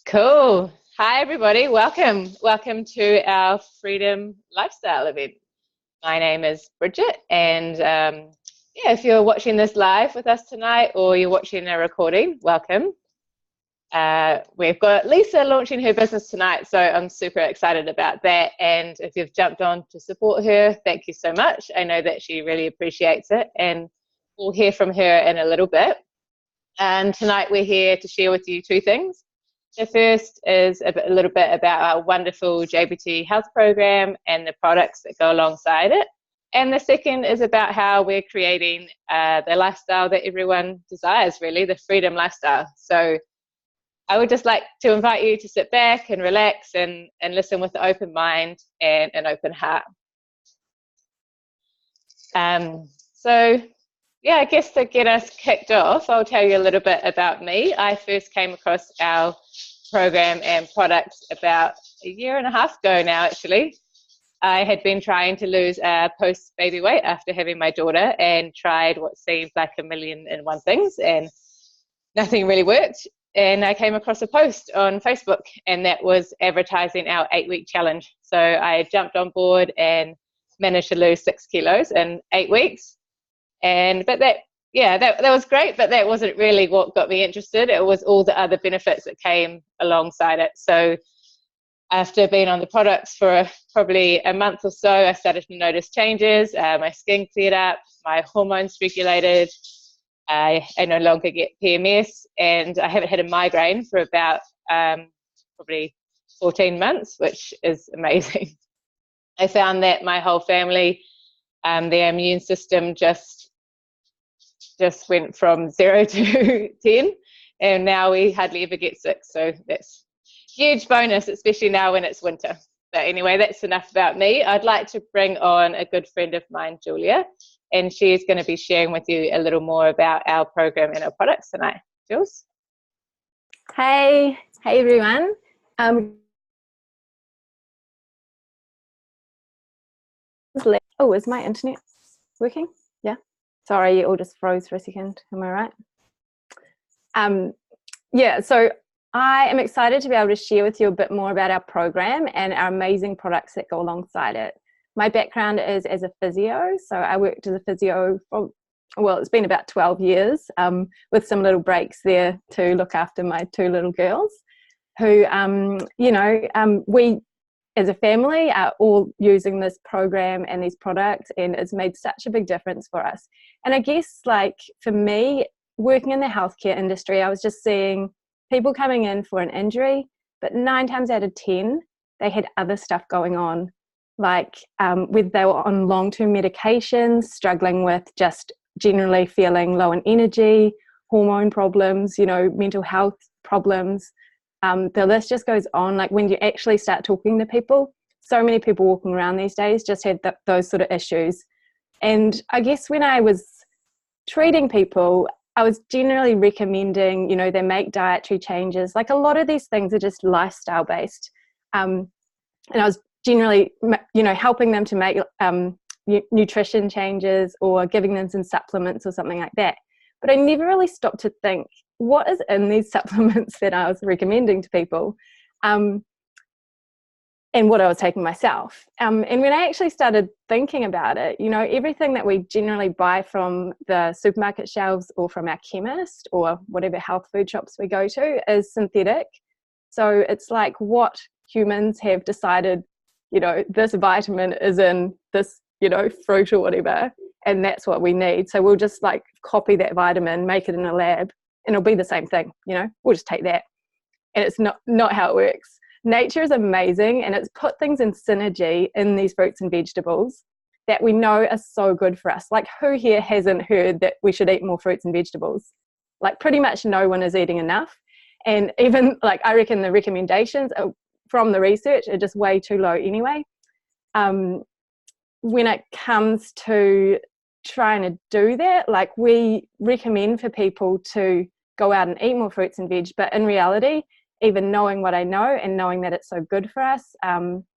Cool. Hi, everybody. Welcome. Welcome to our Freedom Lifestyle event. My name is Bridget, and yeah, if you're watching this live with us tonight or you're watching a recording, welcome. We've got Lisa launching her business tonight, so I'm super excited about that. And if you've jumped on to support her, thank you so much. I know that she really appreciates it, and we'll hear from her in a little bit. And tonight we're here to share with you two things. The first is a little bit about our wonderful JBT health program and the products that go alongside it. And the second is about how we're creating the lifestyle that everyone desires, really, the freedom lifestyle. So I would just like to invite you to sit back and relax and listen with an open mind and an open heart. So yeah, I guess to get us kicked off, I'll tell you a little bit about me. I first came across our program and products about a year and a half ago now, actually. I had been trying to lose post-baby weight after having my daughter and tried what seemed like a million and one things, and nothing really worked. And I came across a post on Facebook, and that was advertising our 8-week challenge. So I jumped on board and managed to lose 6 kilos in 8 weeks. But that was great, but that wasn't really what got me interested. It was all the other benefits that came alongside it. So after being on the products for probably a month or so, I started to notice changes. My skin cleared up, my hormones regulated. I no longer get PMS, and I haven't had a migraine for about probably 14 months, which is amazing. I found that my whole family, their immune system just went from 0 to 10, and now we hardly ever get sick. So that's a huge bonus, especially now when it's winter. But anyway, that's enough about me. I'd like to bring on a good friend of mine, Julia, and she's going to be sharing with you a little more about our program and our products tonight. Jules? Hey everyone. Oh, is my internet working? Yeah. Sorry, it all just froze for a second. Am I right? Yeah, so I am excited to be able to share with you a bit more about our program and our amazing products that go alongside it. My background is as a physio, so I worked as a physio for, well, it's been about 12 years, with some little breaks there to look after my 2 little girls who, we as a family are all using this program and these products, and it's made such a big difference for us. And I guess, like, for me, working in the healthcare industry, I was just seeing people coming in for an injury, but 9 times out of 10, they had other stuff going on, like whether they were on long-term medications, struggling with just generally feeling low in energy, hormone problems, mental health problems. The list just goes on. Like, when you actually start talking to people, so many people walking around these days just had those sort of issues. And I guess when I was treating people, I was generally recommending, they make dietary changes. Like, a lot of these things are just lifestyle based. And I was generally, helping them to make nutrition changes or giving them some supplements or something like that. But I never really stopped to think, what is in these supplements that I was recommending to people, and what I was taking myself. And when I actually started thinking about it, everything that we generally buy from the supermarket shelves or from our chemist or whatever health food shops we go to is synthetic. So it's like what humans have decided, this vitamin is in this, fruit or whatever, and that's what we need. So we'll just like copy that vitamin, make it in a lab, and it'll be the same thing, we'll just take that. And it's not how it works. Nature is amazing, and it's put things in synergy in these fruits and vegetables that we know are so good for us. Like, who here hasn't heard that we should eat more fruits and vegetables? Like, pretty much no one is eating enough. And even, like, I reckon the recommendations from the research are just way too low anyway. When it comes to trying to do that, like, we recommend for people to go out and eat more fruits and veg, but in reality, even knowing what I know and knowing that it's so good for us,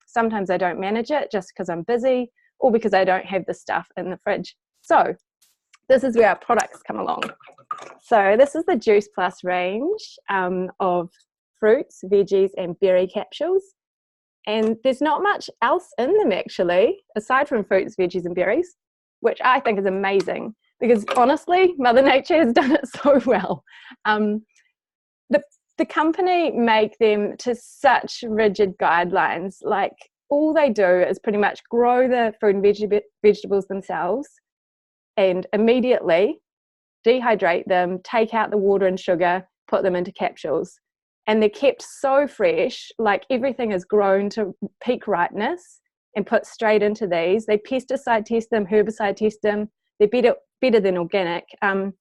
sometimes I don't manage it just because I'm busy or because I don't have the stuff in the fridge. So this is where our products come along. So this is the Juice Plus range of fruits, veggies, and berry capsules. And there's not much else in them actually, aside from fruits, veggies, and berries, which I think is amazing because honestly, Mother Nature has done it so well. The company make them to such rigid guidelines. Like all they do is pretty much grow the fruit and vegetables themselves and immediately dehydrate them, take out the water and sugar, put them into capsules. And they're kept so fresh, like everything is grown to peak ripeness and put straight into these. They pesticide test them, herbicide test them. They're better than organic. And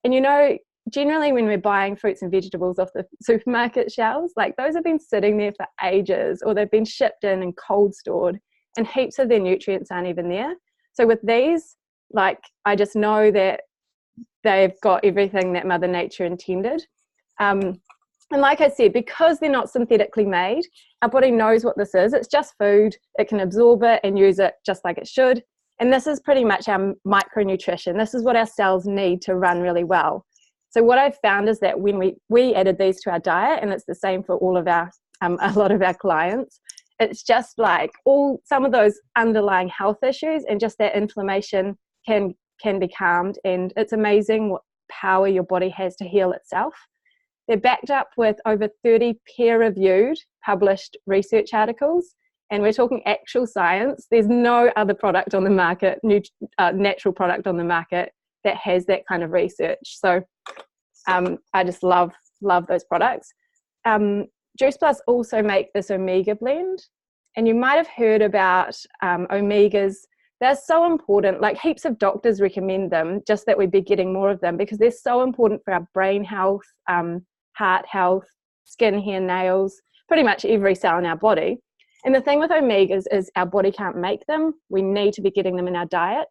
you know, generally when we're buying fruits and vegetables off the supermarket shelves, like those have been sitting there for ages or they've been shipped in and cold stored and heaps of their nutrients aren't even there. So with these, like I just know that they've got everything that Mother Nature intended. And like I said, because they're not synthetically made, our body knows what this is. It's just food. It can absorb it and use it just like it should. And this is pretty much our micronutrition. This is what our cells need to run really well. So what I've found is that when we added these to our diet, and it's the same for all of our, a lot of our clients, it's just like some of those underlying health issues and just that inflammation can be calmed. And it's amazing what power your body has to heal itself. They're backed up with over 30 peer-reviewed published research articles, and we're talking actual science. There's no other product on the market, natural product on the market that has that kind of research. So I just love those products. Juice Plus also make this omega blend, and you might have heard about omegas. They're so important, like heaps of doctors recommend them, just that we'd be getting more of them because they're so important for our brain health, heart health, skin, hair, nails, pretty much every cell in our body. And the thing with omegas is our body can't make them. We need to be getting them in our diet.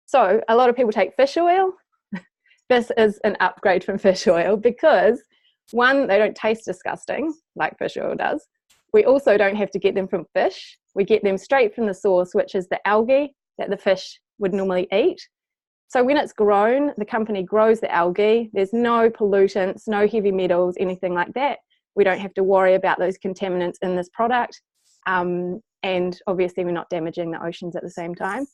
So a lot of people take fish oil. This is an upgrade from fish oil because one, they don't taste disgusting like fish oil does. We also don't have to get them from fish. We get them straight from the source, which is the algae that the fish would normally eat. So when it's grown, the company grows the algae. There's no pollutants, no heavy metals, anything like that. We don't have to worry about those contaminants in this product. And obviously we're not damaging the oceans at the same time.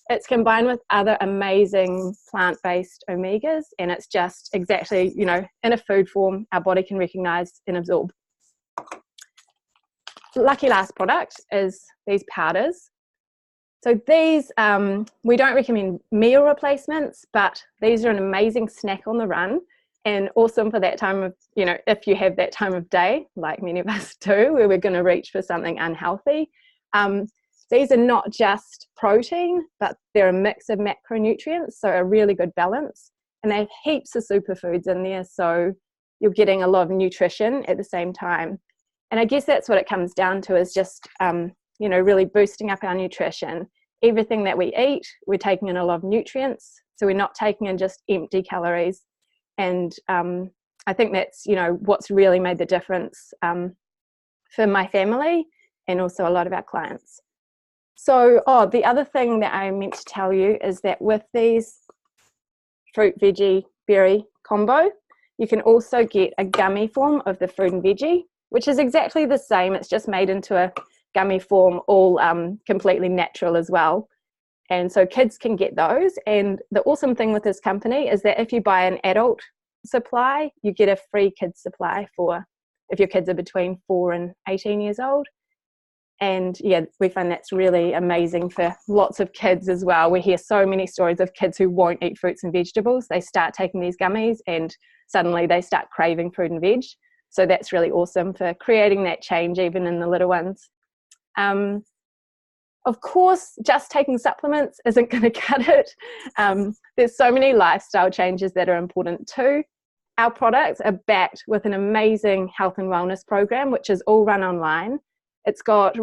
It's combined with other amazing plant-based omegas, and it's just exactly, you know, in a food form our body can recognize and absorb. Lucky last product is these powders. So these, we don't recommend meal replacements, but these are an amazing snack on the run and awesome for that time of, you know, if you have that time of day, like many of us do, where we're going to reach for something unhealthy. These are not just protein, but they're a mix of macronutrients, so a really good balance. And they have heaps of superfoods in there, so you're getting a lot of nutrition at the same time. And I guess that's what it comes down to is just, you know, really boosting up our nutrition. Everything that we eat, we're taking in a lot of nutrients, so we're not taking in just empty calories. And I think that's, you know, what's really made the difference for my family and also a lot of our clients. So, the other thing that I meant to tell you is that with these fruit, veggie, berry combo, you can also get a gummy form of the fruit and veggie, which is exactly the same. It's just made into a gummy form, all completely natural as well. And so kids can get those. And the awesome thing with this company is that if you buy an adult supply, you get a free kids supply for if your kids are between 4 and 18 years old. And yeah, we find that's really amazing for lots of kids as well. We hear so many stories of kids who won't eat fruits and vegetables. They start taking these gummies and suddenly they start craving fruit and veg. So that's really awesome for creating that change even in the little ones. Of course, just taking supplements isn't going to cut it. There's so many lifestyle changes that are important too. Our products are backed with an amazing health and wellness program, which is all run online. It's got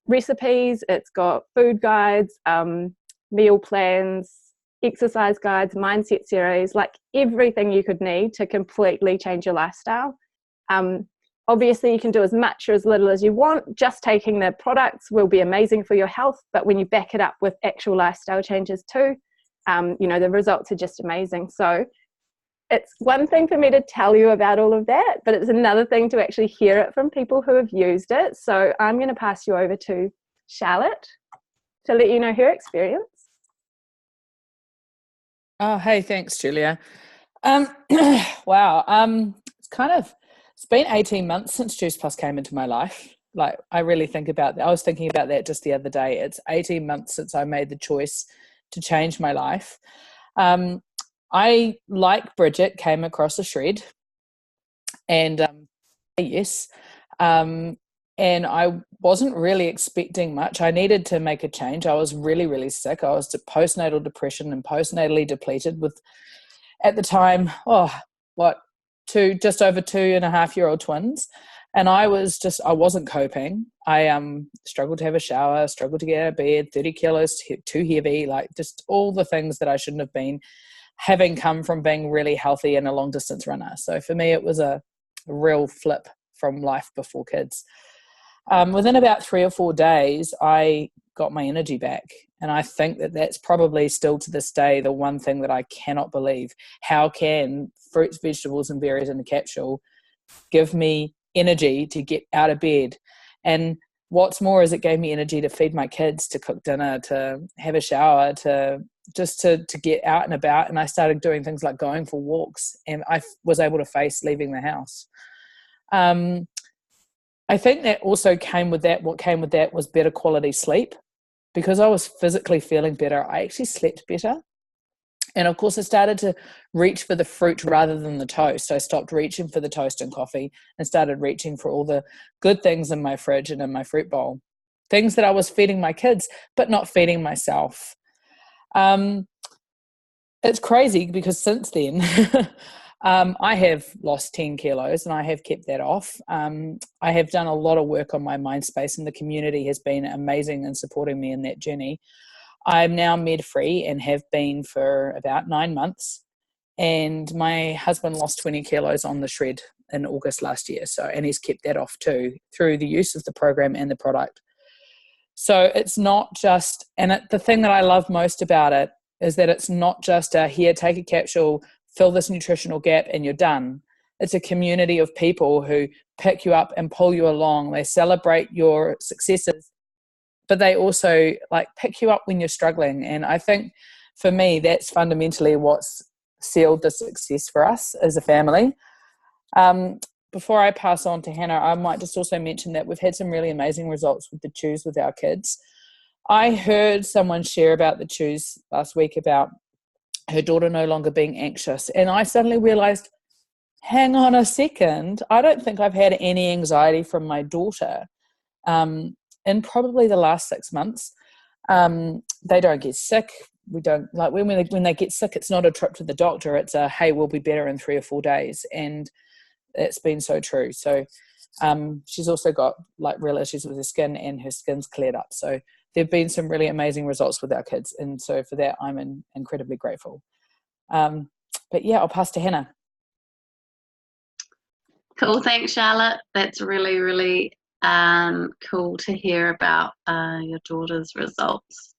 recipes, it's got food guides, meal plans, exercise guides, mindset series, like everything you could need to completely change your lifestyle. Obviously, you can do as much or as little as you want. Just taking the products will be amazing for your health, but when you back it up with actual lifestyle changes too, you know, the results are just amazing. So it's one thing for me to tell you about all of that, but it's another thing to actually hear it from people who have used it. So I'm going to pass you over to Charlotte to let you know her experience. Oh, hey, thanks, Julia. Wow. It's been 18 months since Juice Plus came into my life. Like, I really think about that. I was thinking about that just the other day. It's 18 months since I made the choice to change my life. I, like Bridget, came across a shred, and yes, and I wasn't really expecting much. I needed to make a change. I was really, really sick. I was postnatal depression and postnatally depleted with, at the time, just over 2.5-year-old twins. And I wasn't coping. I struggled to have a shower, struggled to get out of bed, 30 kilos too heavy, like just all the things that I shouldn't have been, having come from being really healthy and a long distance runner. So for me, it was a real flip from life before kids. Within about 3 or 4 days, I got my energy back. And I think that that's probably still to this day the one thing that I cannot believe. How can fruits, vegetables, and berries in a capsule give me energy to get out of bed? And what's more is it gave me energy to feed my kids, to cook dinner, to have a shower, to get out and about. And I started doing things like going for walks, and I was able to face leaving the house. I think that also what came with that was better quality sleep. Because I was physically feeling better, I actually slept better. And of course, I started to reach for the fruit rather than the toast. I stopped reaching for the toast and coffee and started reaching for all the good things in my fridge and in my fruit bowl. Things that I was feeding my kids, but not feeding myself. It's crazy because since then, I have lost 10 kilos and I have kept that off. I have done a lot of work on my mind space, and the community has been amazing in supporting me in that journey. I'm now med-free and have been for about 9 months. And my husband lost 20 kilos on the shred in August last year. And he's kept that off too through the use of the program and the product. So it's not just, the thing that I love most about it is that it's not just here, take a capsule, fill this nutritional gap and you're done. It's a community of people who pick you up and pull you along. They celebrate your successes, but they also pick you up when you're struggling. And I think for me, that's fundamentally what's sealed the success for us as a family. Before I pass on to Hannah, I might just also mention that we've had some really amazing results with the chews with our kids. I heard someone share about the chews last week about her daughter no longer being anxious. And I suddenly realized, hang on a second, I don't think I've had any anxiety from my daughter in probably the last 6 months. They don't get sick. We don't when they get sick, it's not a trip to the doctor. It's a, hey, we'll be better in 3 or 4 days. And it's been so true. So she's also got real issues with her skin, and her skin's cleared up. So there have been some really amazing results with our kids. And so for that, I'm incredibly grateful. But yeah, I'll pass to Hannah. Cool. Thanks, Charlotte. That's really, really cool to hear about your daughter's results.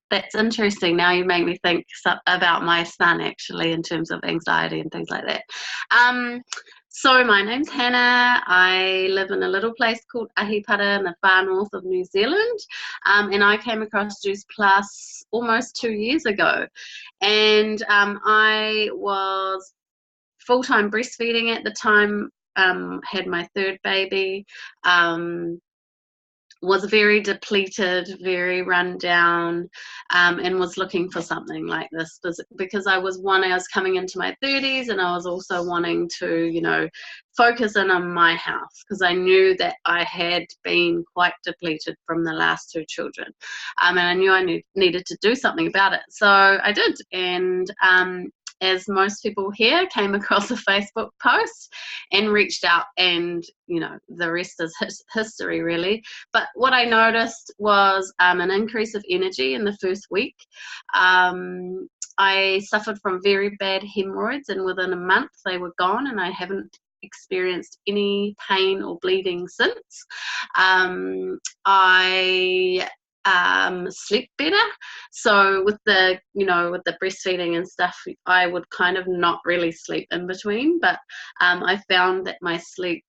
That's interesting. Now you make me think about my son, actually, in terms of anxiety and things like that. So my name's Hannah. I live in a little place called Ahipara in the far north of New Zealand. And I came across Juice Plus almost 2 years ago. And I was full-time breastfeeding at the time, had my third baby, was very depleted, very run down, and was looking for something like this because I was coming into my 30s, and I was also wanting to, focus in on my house because I knew that I had been quite depleted from the last 2 children, and I knew I needed to do something about it. So I did, and as most people here, came across a Facebook post and reached out, and the rest is history, really. But what I noticed was an increase of energy in the first week. I suffered from very bad hemorrhoids, and within a month they were gone, and I haven't experienced any pain or bleeding since. I sleep better. So with the breastfeeding and stuff, I would kind of not really sleep in between, but I found that my sleep,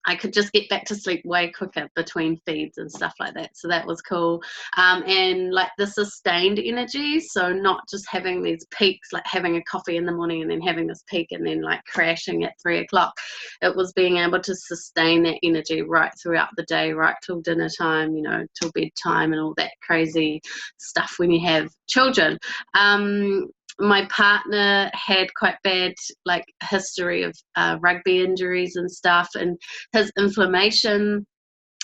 I could just get back to sleep way quicker between feeds and stuff like that. So that was cool. And like the sustained energy, so not just having these peaks, like having a coffee in the morning and then having this peak and then like crashing at 3 o'clock. It was being able to sustain that energy right throughout the day, right till dinner time, till bedtime and all that crazy stuff when you have children. My partner had quite bad like history of rugby injuries and stuff, and his inflammation,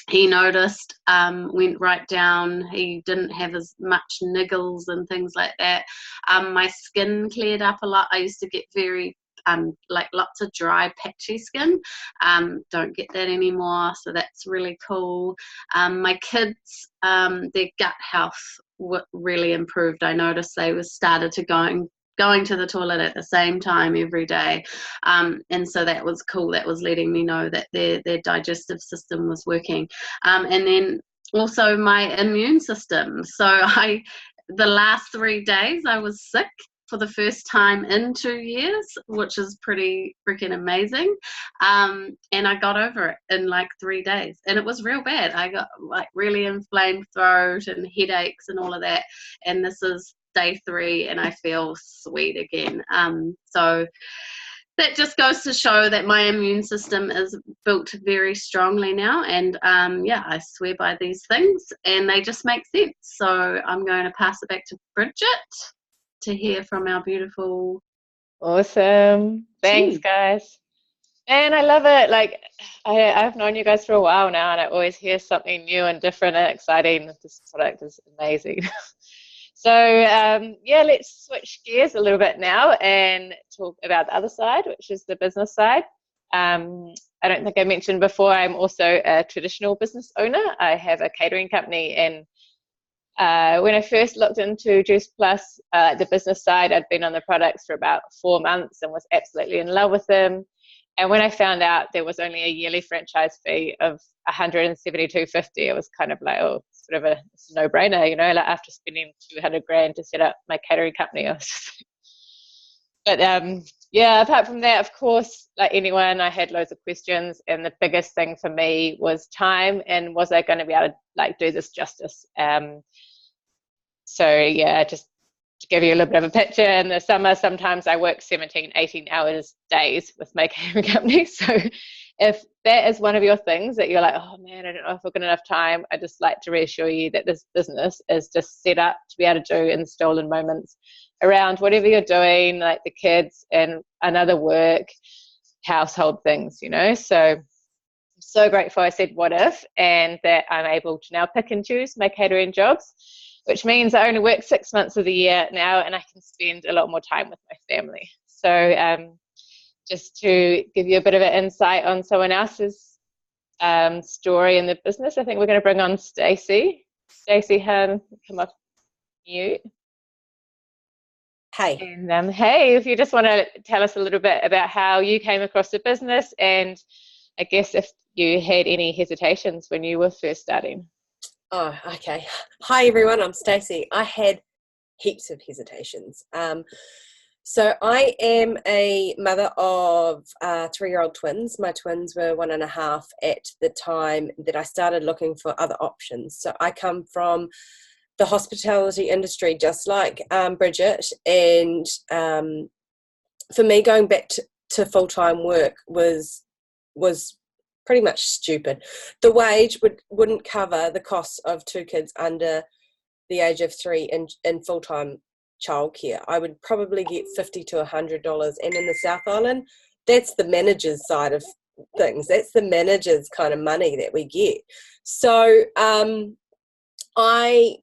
he noticed, went right down. He didn't have as much niggles and things like that. My skin cleared up a lot. I used to get very like lots of dry patchy skin. Don't get that anymore, so that's really cool. My kids, their gut health really improved. I noticed they were started to going to the toilet at the same time every day, and so that was cool. That was letting me know that their digestive system was working. And then also my immune system. So the last 3 days I was sick for the first time in 2 years, which is pretty freaking amazing. And I got over it in like 3 days, and it was real bad. I got like really inflamed throat and headaches and all of that. And this is day 3, and I feel sweet again. So that just goes to show that my immune system is built very strongly now. And I swear by these things, and they just make sense. So I'm going to pass it back to Bridget to hear from our beautiful. Awesome. Thanks, team. guys. And I love it. Like, I've known you guys for a while now, and I always hear something new and different and exciting. This product is amazing. So, let's switch gears a little bit now and talk about the other side, which is the business side. I don't think I mentioned before, I'm also a traditional business owner. I have a catering company, and when I first looked into Juice Plus, the business side, I'd been on the products for about 4 months and was absolutely in love with them. And when I found out there was only a yearly franchise fee of $172.50, it was kind of like, oh, sort of it's a no-brainer, like after spending $200,000 to set up my catering company. But apart from that, of course, like anyone, I had loads of questions, and the biggest thing for me was time, and was I going to be able to like do this justice? Just to give you a little bit of a picture, in the summer, sometimes I work 17, 18 hours days with my catering company. So if that is one of your things that you're like, oh man, I don't know if I've got enough time, I just like to reassure you that this business is just set up to be able to do in stolen moments around whatever you're doing, like the kids and another work, household things, So I'm so grateful I said what if, and that I'm able to now pick and choose my catering jobs, which means I only work 6 months of the year now, and I can spend a lot more time with my family. So just to give you a bit of an insight on someone else's story in the business, I think we're going to bring on Stacey. Stacey, come up mute. Hey. And hey, if you just want to tell us a little bit about how you came across the business, and I guess if you had any hesitations when you were first starting. Oh, okay. Hi, everyone. I'm Stacey. I had heaps of hesitations. So I am a mother of 3-year-old twins. My twins were 1.5 at the time that I started looking for other options. So I come from the hospitality industry, just like Bridget. And for me, going back to full-time work was pretty much stupid. The wage wouldn't cover the costs of 2 kids under the age of 3 in full-time childcare. I would probably get $50 to $100, and in the South Island, that's the manager's side of things. That's the manager's kind of money that we get. So I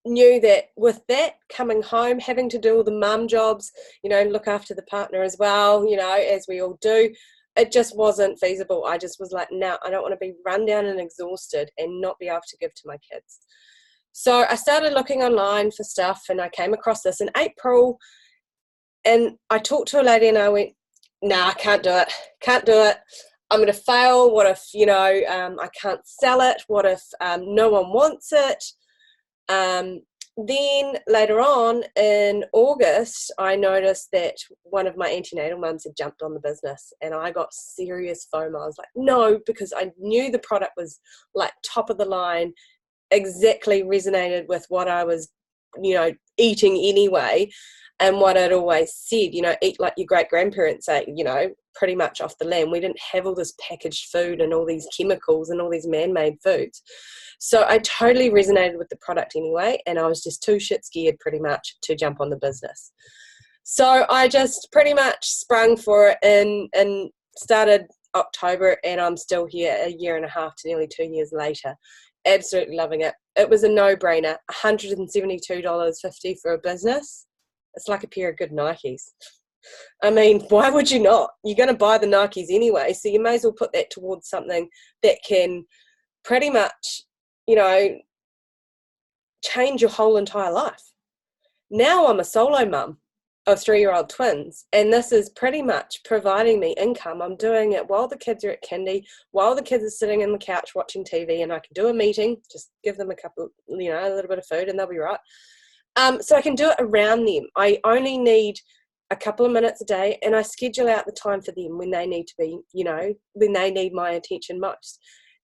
knew that with that, coming home, having to do all the mum jobs, look after the partner as well, as we all do, it just wasn't feasible. I just was like, no, I don't want to be run down and exhausted and not be able to give to my kids. So I started looking online for stuff, and I came across this in April, and I talked to a lady and I went, nah, I can't do it. I'm going to fail. What if, I can't sell it? What if no one wants it? Then later on in August, I noticed that one of my antenatal mums had jumped on the business, and I got serious FOMO. I was like, no, because I knew the product was like top of the line, exactly resonated with what I was, eating anyway, and what I'd always said, eat like your great grandparents ate, pretty much off the land. We didn't have all this packaged food and all these chemicals and all these man-made foods. So I totally resonated with the product anyway, and I was just too shit scared pretty much to jump on the business. So I just pretty much sprung for it and started October, and I'm still here a year and a half to nearly 2 years later. Absolutely loving it. It was a no-brainer. $172.50 for a business. It's like a pair of good Nikes. I mean, why would you not? You're going to buy the Nikes anyway, so you may as well put that towards something that can pretty much, change your whole entire life. Now I'm a solo mum of 3-year-old twins, and this is pretty much providing me income. I'm doing it while the kids are at kindy, while the kids are sitting on the couch watching TV, and I can do a meeting, just give them a little bit of food, and they'll be right. So I can do it around them. I only need a couple of minutes a day, and I schedule out the time for them when they need to be, when they need my attention most.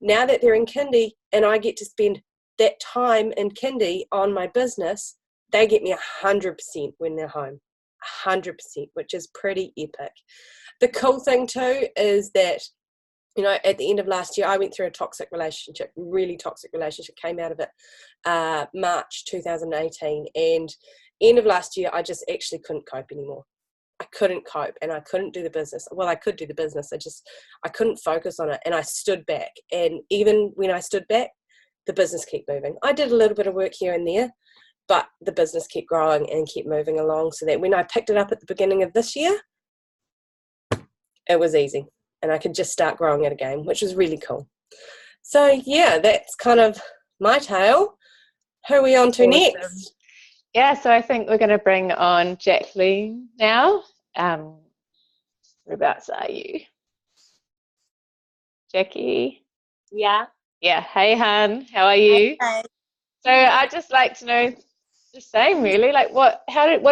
Now that they're in kindy and I get to spend that time in kindy on my business, they get me 100% when they're home. 100%, which is pretty epic. The cool thing too is that, at the end of last year, I went through a toxic relationship, really toxic relationship, came out of it March 2018, and end of last year, I just actually couldn't cope anymore. I couldn't cope, and I couldn't do the business. Well, I could do the business. I couldn't focus on it, and I stood back. And even when I stood back, the business kept moving. I did a little bit of work here and there, but the business kept growing and kept moving along, so that when I picked it up at the beginning of this year, it was easy, and I could just start growing it again, which was really cool. So yeah, that's kind of my tale. Who are we on to next? Yeah, so I think we're going to bring on Jacqueline now. Whereabouts are you? Jackie? Yeah. Yeah, hey, hun, how are you? Hey. So I'd just like to know the same, really, like what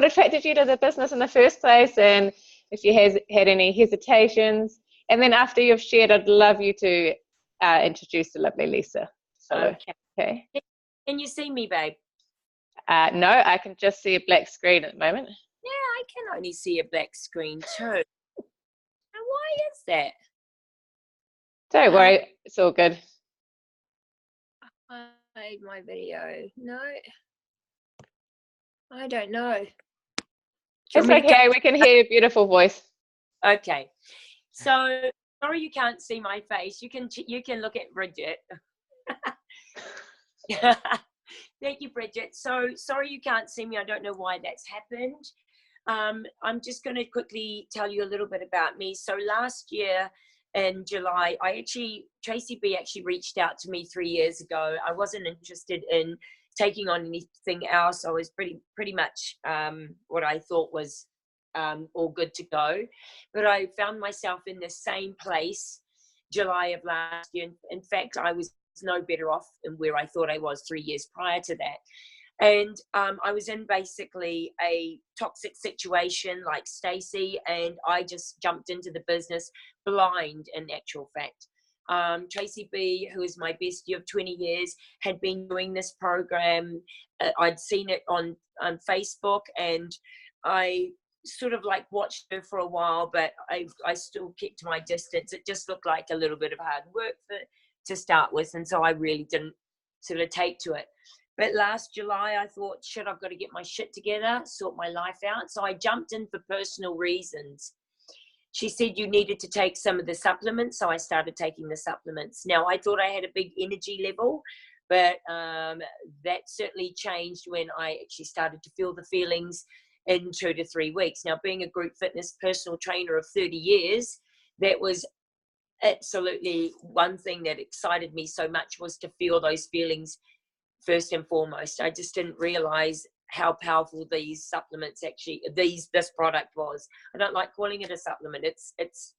attracted you to the business in the first place, and if you had any hesitations. And then after you've shared, I'd love you to introduce the lovely Lisa. So, okay. Can you see me, babe? No, I can just see a black screen at the moment. Yeah, I can only see a black screen too. And why is that? Don't worry, it's all good. I made my video. No, I don't know. It's okay, we can hear your beautiful voice. Okay, so sorry you can't see my face. You can look at Bridget. Thank you, Bridget. So sorry you can't see me. I don't know why that's happened. I'm just going to quickly tell you a little bit about me. So last year in July, Tracy B actually reached out to me 3 years ago. I wasn't interested in taking on anything else. I was pretty much what I thought was all good to go. But I found myself in the same place July of last year. In fact, I was no better off than where I thought I was 3 years prior to that. And I was in basically a toxic situation like Stacey, and I just jumped into the business blind in actual fact. Tracy B, who is my bestie of 20 years, had been doing this program. I'd seen it on Facebook, and I sort of like watched her for a while, but I still kept my distance. It just looked like a little bit of hard work to start with, and so I really didn't sort of take to it. But last July, I thought, shit, I've got to get my shit together, sort my life out. So I jumped in for personal reasons. She said you needed to take some of the supplements, so I started taking the supplements. Now, I thought I had a big energy level, but that certainly changed when I actually started to feel the feelings in 2 to 3 weeks. Now, being a group fitness personal trainer of 30 years, that was absolutely one thing that excited me so much, was to feel those feelings first and foremost. I just didn't realize how powerful these supplements actually, this product was. I don't like calling it a supplement. It's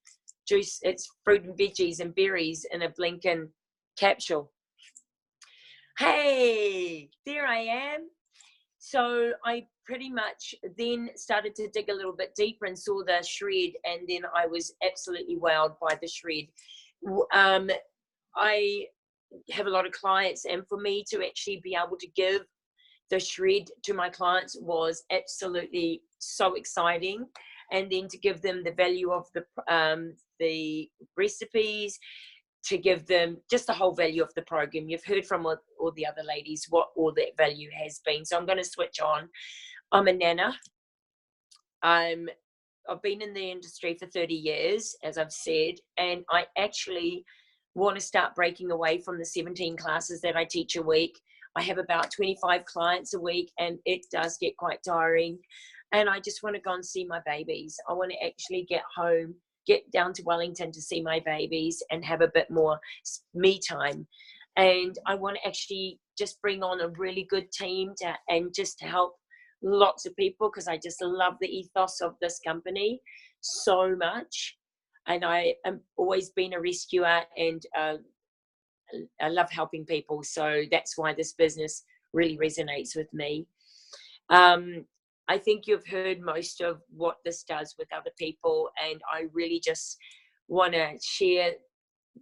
juice, it's fruit and veggies and berries in a Blinken capsule. Hey, there I am. So I pretty much then started to dig a little bit deeper and saw the shred, and then I was absolutely wowed by the shred. I have a lot of clients, and for me to actually be able to give the shred to my clients was absolutely so exciting. And then to give them the value of the recipes, to give them just the whole value of the program. You've heard from all the other ladies what all that value has been. So I'm going to switch on. I'm a nana. I've been in the industry for 30 years, as I've said, and I actually want to start breaking away from the 17 classes that I teach a week. I have about 25 clients a week, and it does get quite tiring. And I just want to go and see my babies. I want to actually get home, get down to Wellington to see my babies and have a bit more me time. And I want to actually just bring on a really good team and just to help lots of people, because I just love the ethos of this company so much. And I have always been a rescuer, and I love helping people. So that's why this business really resonates with me. I think you've heard most of what this does with other people, and I really just want to share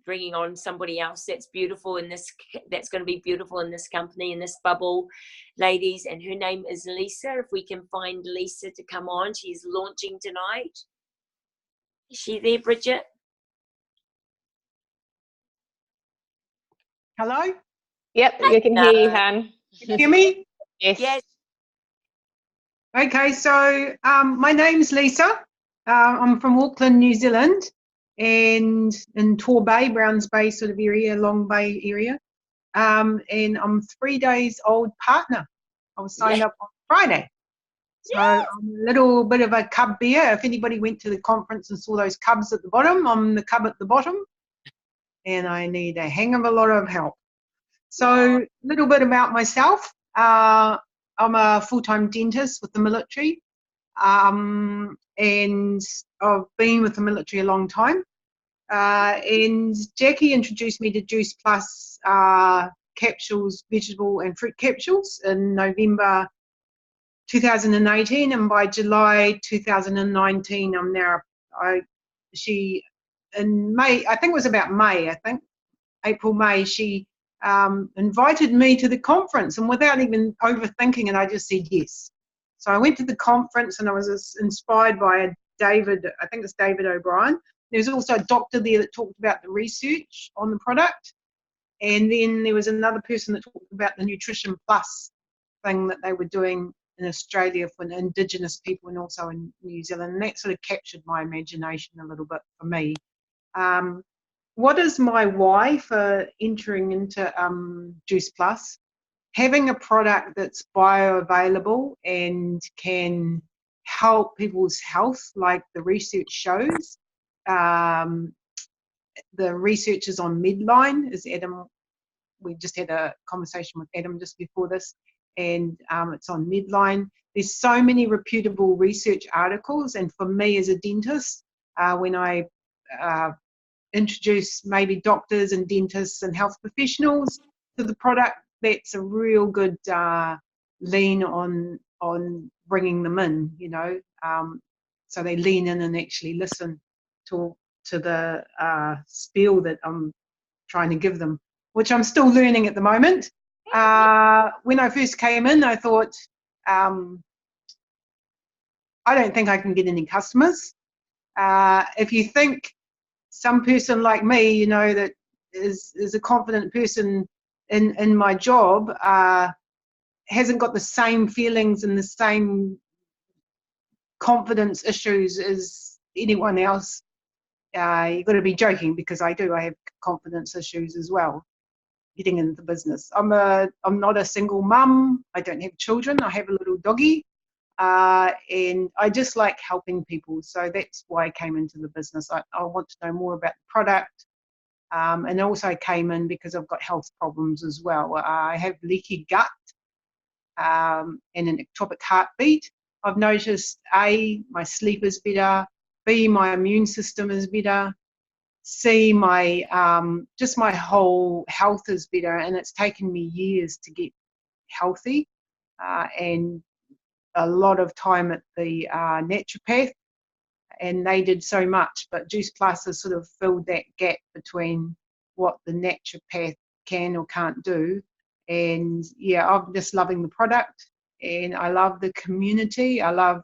bringing on somebody else that's beautiful in this, that's going to be beautiful in this company, in this bubble, ladies. And her name is Lisa. If we can find Lisa to come on, she's launching tonight. Is she there, Bridget? Hello? Yep, we can hear you, Han. Can you hear me? Yes. Yes. Okay, so my name's Lisa. I'm from Auckland, New Zealand, and in Torbay, Browns Bay sort of area, Long Bay area. And I'm 3 days old partner. I was signed up on Friday. So I'm a little bit of a cub bear. If anybody went to the conference and saw those cubs at the bottom, I'm the cub at the bottom. And I need a hang of a lot of help. So a little bit about myself. I'm a full-time dentist with the military, and I've been with the military a long time. And Jackie introduced me to Juice Plus capsules, vegetable and fruit capsules, in November 2018, and by July 2019, I'm now. In May, I think it was about May. April, May, she invited me to the conference, and without even overthinking it, I just said yes. So I went to the conference, and I was inspired by David, I think it's David O'Brien. There was also a doctor there that talked about the research on the product, and then there was another person that talked about the Nutrition Plus thing that they were doing in Australia for Indigenous people and also in New Zealand, and that sort of captured my imagination a little bit for me. What is my why for entering into Juice Plus? Having a product that's bioavailable and can help people's health, like the research shows. The research is on Medline, is Adam. We just had a conversation with Adam just before this, and it's on Medline. There's so many reputable research articles, and for me as a dentist, when I introduce maybe doctors and dentists and health professionals to the product, that's a real good lean on bringing them in, you know. So they lean in and actually listen to the spiel that I'm trying to give them, which I'm still learning at the moment. When I first came in, I thought, I don't think I can get any customers. If you think some person like me, you know, that is a confident person in my job, hasn't got the same feelings and the same confidence issues as anyone else, you've got to be joking, because I have confidence issues as well getting into the business. I'm not a single mum. I don't have children. I have a little doggy. And I just like helping people. So that's why I came into the business. I want to know more about the product. And also I came in because I've got health problems as well. I have leaky gut and an ectopic heartbeat. I've noticed A, my sleep is better. B, my immune system is better. see my just my whole health is better, and it's taken me years to get healthy, and a lot of time at the naturopath, and they did so much, but Juice Plus has sort of filled that gap between what the naturopath can or can't do. And yeah, I'm just loving the product, and I love the community. I love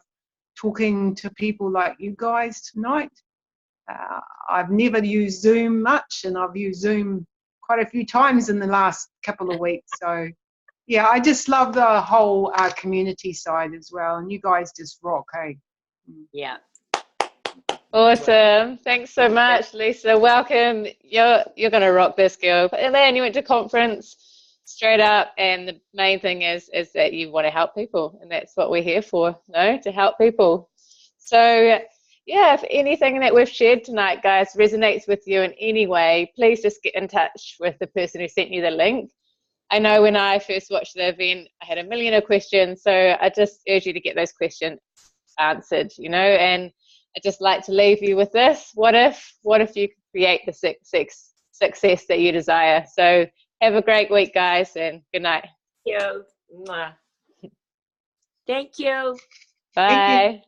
talking to people like you guys tonight. I've never used Zoom much, and I've used Zoom quite a few times in the last couple of weeks. So yeah, I just love the whole community side as well, and you guys just rock, hey? Yeah. Awesome. Thanks so much, Lisa. Welcome. You're going to rock this, girl. And then you went to conference straight up, and the main thing is that you want to help people, and that's what we're here for, no? To help people. So yeah, if anything that we've shared tonight, guys, resonates with you in any way, please just get in touch with the person who sent you the link. I know when I first watched the event, I had a million questions, so I just urge you to get those questions answered, you know. And I'd just like to leave you with this: what if you could create the success that you desire? So have a great week, guys, and good night. Thank you. Mwah. Thank you. Bye. Thank you.